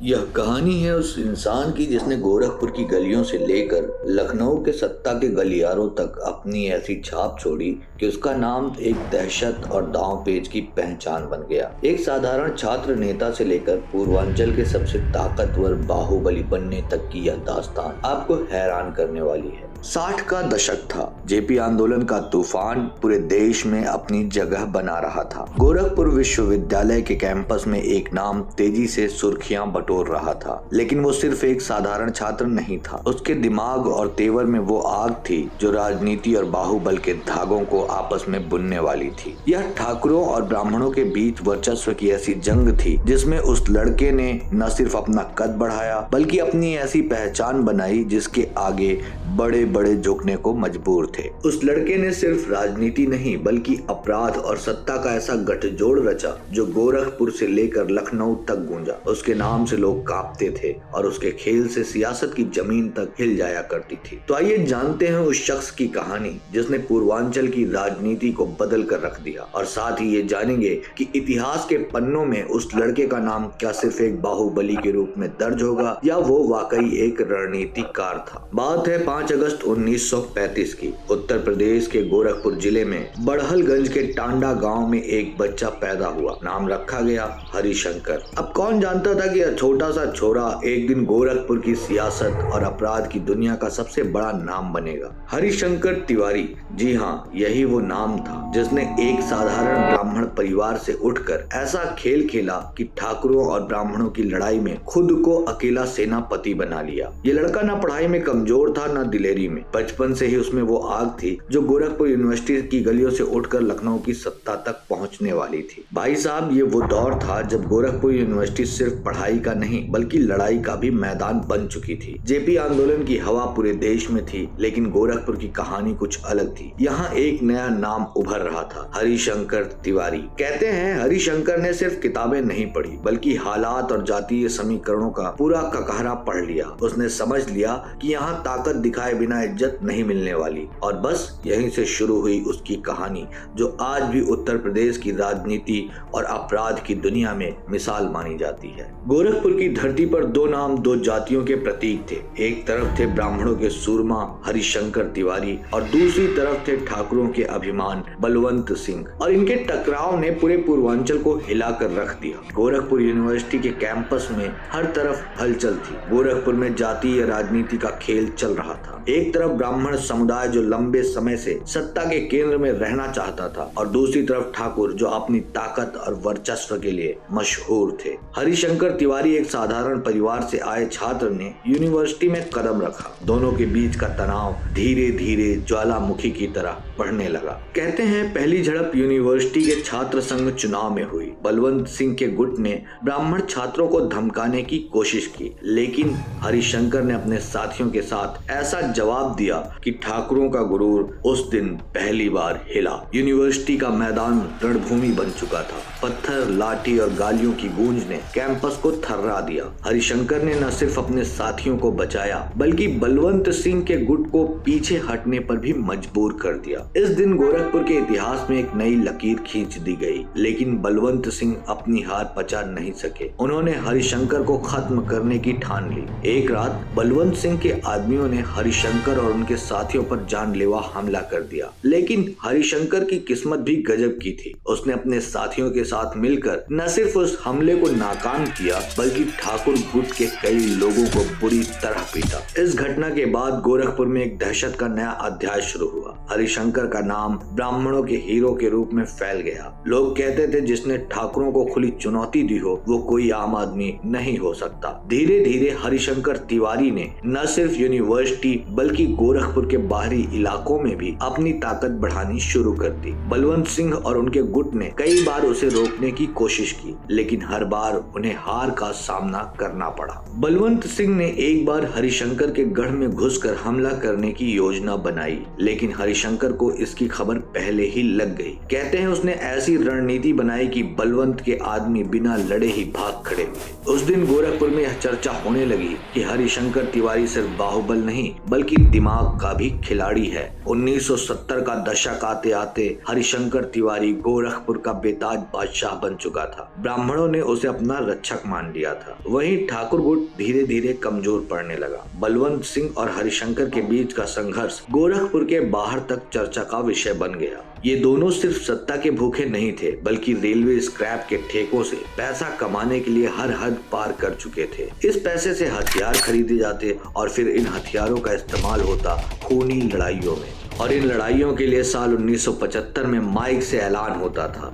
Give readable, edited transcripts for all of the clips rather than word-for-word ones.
यह कहानी है उस इंसान की जिसने गोरखपुर की गलियों से लेकर लखनऊ के सत्ता के गलियारों तक अपनी ऐसी छाप छोड़ी कि उसका नाम एक दहशत और दांव-पेच की पहचान बन गया। एक साधारण छात्र नेता से लेकर पूर्वांचल के सबसे ताकतवर बाहुबली बनने तक की यह दास्तान आपको हैरान करने वाली है। 60 का दशक था। जेपी आंदोलन का तूफान पूरे देश में अपनी जगह बना रहा था। गोरखपुर विश्वविद्यालय के कैंपस में एक नाम तेजी से सुर्खियां बटोर रहा था, लेकिन वो सिर्फ एक साधारण छात्र नहीं था। उसके दिमाग और तेवर में वो आग थी जो राजनीति और बाहुबल के धागों को आपस में बुनने वाली थी। यह ठाकुरों और ब्राह्मणों के बीच वर्चस्व की ऐसी जंग थी जिसमें उस लड़के ने न सिर्फ अपना कद बढ़ाया बल्कि अपनी ऐसी पहचान बनाई जिसके आगे बड़े बड़े झुकने को मजबूर थे। उस लड़के ने सिर्फ राजनीति नहीं बल्कि अपराध और सत्ता का ऐसा गठजोड़ रचा जो गोरखपुर से लेकर लखनऊ तक गूंजा। उसके नाम से लोग कांपते थे और उसके खेल से सियासत की जमीन तक हिल जाया करती थी। तो आइए जानते हैं उस शख्स की कहानी जिसने पूर्वांचल की राजनीति को बदल कर रख दिया, और साथ ही ये जानेंगे कि इतिहास के पन्नों में उस लड़के का नाम क्या सिर्फ एक बाहुबली के रूप में दर्ज होगा या वो वाकई एक रणनीतिकार था। बात है 5 अगस्त 1935 की। उत्तर प्रदेश के गोरखपुर जिले में बड़हलगंज के टांडा गांव में एक बच्चा पैदा हुआ। नाम रखा गया हरिशंकर। अब कौन जानता था कि यह छोटा सा छोरा एक दिन गोरखपुर की सियासत और अपराध की दुनिया का सबसे बड़ा नाम बनेगा। हरिशंकर तिवारी, जी हाँ, यही वो नाम था जिसने एक साधारण ब्राह्मण परिवार से उठकर ऐसा खेल खेला कि ठाकुरों और ब्राह्मणों की लड़ाई में खुद को अकेला सेनापति बना लिया। ये लड़का ना पढ़ाई में कमजोर था ना दिलेरी में। बचपन से ही उसमें वो आग थी जो गोरखपुर यूनिवर्सिटी की गलियों से उठकर लखनऊ की सत्ता तक पहुंचने वाली थी। भाई साहब, ये वो दौर था जब गोरखपुर यूनिवर्सिटी सिर्फ पढ़ाई का नहीं बल्कि लड़ाई का भी मैदान बन चुकी थी। जेपी आंदोलन की हवा पूरे देश में थी, लेकिन गोरखपुर की कहानी कुछ अलग थी। यहाँ एक नया नाम उभर रहा था, हरिशंकर तिवारी। कहते हैं हरिशंकर ने सिर्फ किताबें नहीं पढ़ी बल्कि हालात और जातीय समीकरणों का पूरा ककहरा पढ़ लिया। उसने समझ लिया कि यहाँ ताकत दिखाए बिना इज्जत नहीं मिलने वाली, और बस यहीं से शुरू हुई उसकी कहानी जो आज भी उत्तर प्रदेश की राजनीति और अपराध की दुनिया में मिसाल मानी जाती है। गोरखपुर की धरती पर दो नाम दो जातियों के प्रतीक थे। एक तरफ थे ब्राह्मणों के सूरमा हरिशंकर तिवारी और दूसरी तरफ थे ठाकुरों के अभिमान बलवंत सिंह, और इनके टकराव ने पूरे पूर्वांचल को हिलाकर रख दिया। गोरखपुर यूनिवर्सिटी के कैंपस में हर तरफ हलचल थी। गोरखपुर में जातीय राजनीति का खेल चल रहा था। एक तरफ ब्राह्मण समुदाय जो लंबे समय से सत्ता के केंद्र में रहना चाहता था, और दूसरी तरफ ठाकुर जो अपनी ताकत और वर्चस्व के लिए मशहूर थे। हरिशंकर तिवारी एक साधारण परिवार से आए छात्र ने यूनिवर्सिटी में कदम रखा। दोनों के बीच का तनाव धीरे धीरे ज्वालामुखी की तरह बढ़ने लगा। कहते हैं पहली झड़प यूनिवर्सिटी के छात्र संघ चुनाव में हुई। बलवंत सिंह के गुट ने ब्राह्मण छात्रों को धमकाने की कोशिश की, लेकिन हरिशंकर ने अपने साथियों के साथ ऐसा जवाब दिया कि ठाकुरों का गुरूर उस दिन पहली बार हिला। यूनिवर्सिटी का मैदान रणभूमि बन चुका था। पत्थर, लाठी और गालियों की गूंज ने कैंपस को थर्रा दिया। हरिशंकर ने न सिर्फ अपने साथियों को बचाया बल्कि बलवंत सिंह के गुट को पीछे हटने पर भी मजबूर कर दिया। इस दिन गोरखपुर के इतिहास में एक नई लकीर खींच दी गई, लेकिन बलवंत सिंह अपनी हार पचा नहीं सके। उन्होंने हरिशंकर को खत्म करने की ठान ली। एक रात बलवंत सिंह के आदमियों ने हरिशंकर और उनके साथियों पर जानलेवा हमला कर दिया, लेकिन हरिशंकर की किस्मत भी गजब की थी। उसने अपने साथियों के साथ मिलकर न सिर्फ उस हमले को नाकाम किया बल्कि ठाकुर गुट के कई लोगों को बुरी तरह पीटा। इस घटना के बाद गोरखपुर में एक दहशत का नया अध्याय शुरू हुआ। हरिशंकर का नाम ब्राह्मणों के हीरो के रूप में फैल गया। लोग कहते थे जिसने ठाकुरों को खुली चुनौती दी हो वो कोई आम आदमी नहीं हो सकता। धीरे धीरे हरिशंकर तिवारी ने न सिर्फ यूनिवर्सिटी बल्कि गोरखपुर के बाहरी इलाकों में भी अपनी ताकत बढ़ानी शुरू कर दी। बलवंत सिंह और उनके गुट ने कई बार उसे रोकने की कोशिश की, लेकिन हर बार उन्हें हार का सामना करना पड़ा। बलवंत सिंह ने एक बार हरिशंकर के गढ़ में घुसकर हमला करने की योजना बनाई, लेकिन हरिशंकर को इसकी खबर पहले ही लग गई। कहते हैं उसने ऐसी रणनीति बनाई कि बलवंत के आदमी बिना लड़े ही भाग खड़े हुए। उस दिन गोरखपुर में यह चर्चा होने लगी कि हरिशंकर तिवारी सिर्फ बाहुबल नहीं बल्कि दिमाग का भी खिलाड़ी है। 1970 का दशक आते आते हरिशंकर तिवारी गोरखपुर का बेताज बादशाह बन चुका था। ब्राह्मणों ने उसे अपना रक्षक मान लिया था। वहीं ठाकुर गुट धीरे धीरे कमजोर पड़ने लगा। बलवंत सिंह और हरिशंकर के बीच का संघर्ष गोरखपुर के बाहर तक चर्चा का विषय बन गया। ये दोनों सिर्फ सत्ता के भूखे नहीं थे बल्कि रेलवे स्क्रैप के ठेकों से पैसा कमाने के लिए हर हद पार कर चुके थे। इस पैसे से हथियार खरीदे जाते और फिर इन हथियारों का इस्तेमाल होता खूनी लड़ाइयों में। और इन लड़ाइयों के लिए साल 1975 में माइक से ऐलान होता था,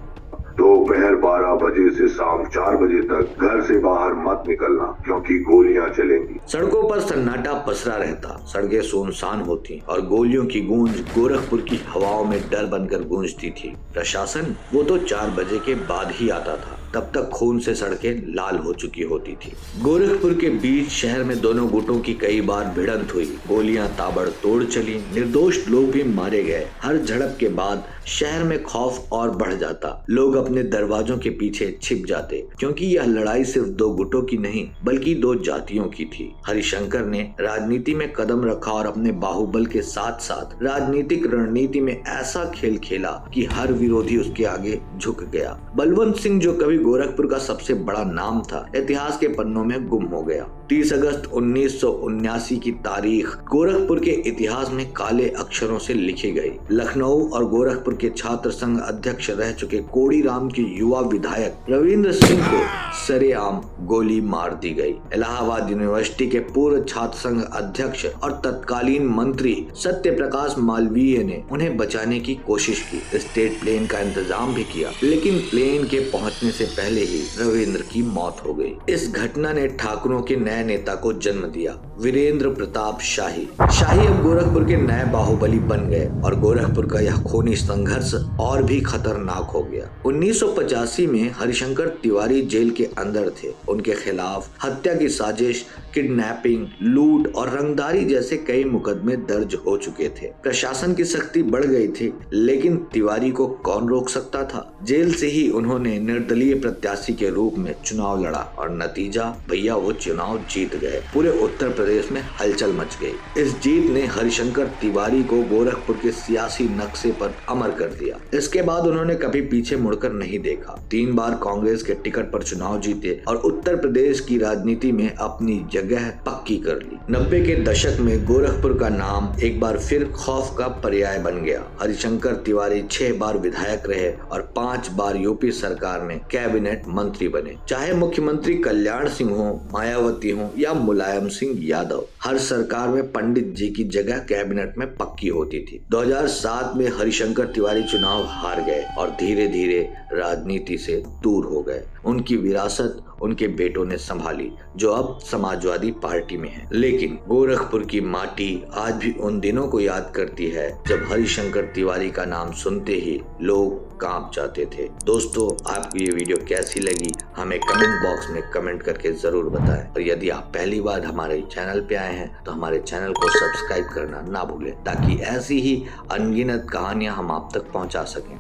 दोपहर 12 बजे से शाम 4 बजे तक घर से बाहर मत निकलना क्योंकि गोलियां चलेंगी। सड़कों पर सन्नाटा पसरा रहता, सड़कें सुनसान होती और गोलियों की गूंज गोरखपुर की हवाओं में डर बनकर गूंजती थी। प्रशासन वो तो 4 बजे के बाद ही आता था, तब तक खून से सड़कें लाल हो चुकी होती थी। गोरखपुर के बीच शहर में दोनों गुटों की कई बार भिड़ंत हुई, गोलियां ताबड़तोड़ चली, निर्दोष लोग भी मारे गए। हर झड़प के बाद शहर में खौफ और बढ़ जाता। लोग अपने दरवाजों के पीछे छिप जाते क्योंकि यह लड़ाई सिर्फ 2 गुटों की नहीं बल्कि 2 जातियों की थी। हरिशंकर ने राजनीति में कदम रखा और अपने बाहुबल के साथ साथ राजनीतिक रणनीति में ऐसा खेल खेला कि हर विरोधी उसके आगे झुक गया। बलवंत सिंह जो कभी गोरखपुर का सबसे बड़ा नाम था, इतिहास के पन्नों में गुम हो गया। 30 अगस्त 1979 की तारीख गोरखपुर के इतिहास में काले अक्षरों से लिखी गई। लखनऊ और गोरखपुर के छात्र संघ अध्यक्ष रह चुके कोड़ीराम के युवा विधायक रविंद्र सिंह को सरेआम गोली मार दी गई। इलाहाबाद यूनिवर्सिटी के पूर्व छात्र संघ अध्यक्ष और तत्कालीन मंत्री सत्य प्रकाश मालवीय ने उन्हें बचाने की कोशिश की। स्टेट प्लेन का इंतजाम भी किया लेकिन प्लेन के पहुंचने से पहले ही रविंद्र की मौत हो गई। इस घटना ने ठाकुरों के नए नेता को जन्म दिया, वीरेंद्र प्रताप शाही। शाही अब गोरखपुर के नए बाहुबली बन गए और गोरखपुर का यह खूनी संघर्ष और भी खतरनाक हो गया। 1985 में हरिशंकर तिवारी जेल के अंदर थे। उनके खिलाफ हत्या की साजिश, किडनैपिंग, लूट और रंगदारी जैसे कई मुकदमे दर्ज हो चुके थे। प्रशासन की सख्ती बढ़ गई थी लेकिन तिवारी को कौन रोक सकता था। जेल से ही उन्होंने निर्दलीय प्रत्याशी के रूप में चुनाव लड़ा और नतीजा भैया वो चुनाव जीत गए। पूरे उत्तर प्रदेश में हलचल मच गई। इस जीत ने हरिशंकर तिवारी को गोरखपुर के सियासी नक्शे पर अमर कर दिया। इसके बाद उन्होंने कभी पीछे मुड़कर नहीं देखा। 3 बार कांग्रेस के टिकट पर चुनाव जीते और उत्तर प्रदेश की राजनीति में अपनी जगह पक्की कर ली। 90 के दशक में गोरखपुर का नाम एक बार फिर खौफ का पर्याय बन गया। हरिशंकर तिवारी 6 बार विधायक रहे और 5 बार यूपी सरकार में कैबिनेट मंत्री बने। चाहे मुख्यमंत्री कल्याण सिंह हो, मायावती हो या मुलायम सिंह यादव, हर सरकार में पंडित जी की जगह कैबिनेट में पक्की होती थी। 2007 में हरिशंकर तिवारी चुनाव हार गए और धीरे धीरे राजनीति से दूर हो गए। उनकी विरासत उनके बेटों ने संभाली जो अब समाजवादी पार्टी में है। लेकिन गोरखपुर की माटी आज भी उन दिनों को याद करती है जब हरिशंकर तिवारी का नाम सुनते ही लोग कांप जाते थे। दोस्तों, आपको ये वीडियो कैसी लगी हमें कमेंट बॉक्स में कमेंट करके जरूर बताएं। और यदि आप पहली बार हमारे चैनल पे आए हैं तो हमारे चैनल को सब्सक्राइब करना ना भूलें ताकि ऐसी ही अनगिनत कहानियां हम आप तक पहुंचा सकें।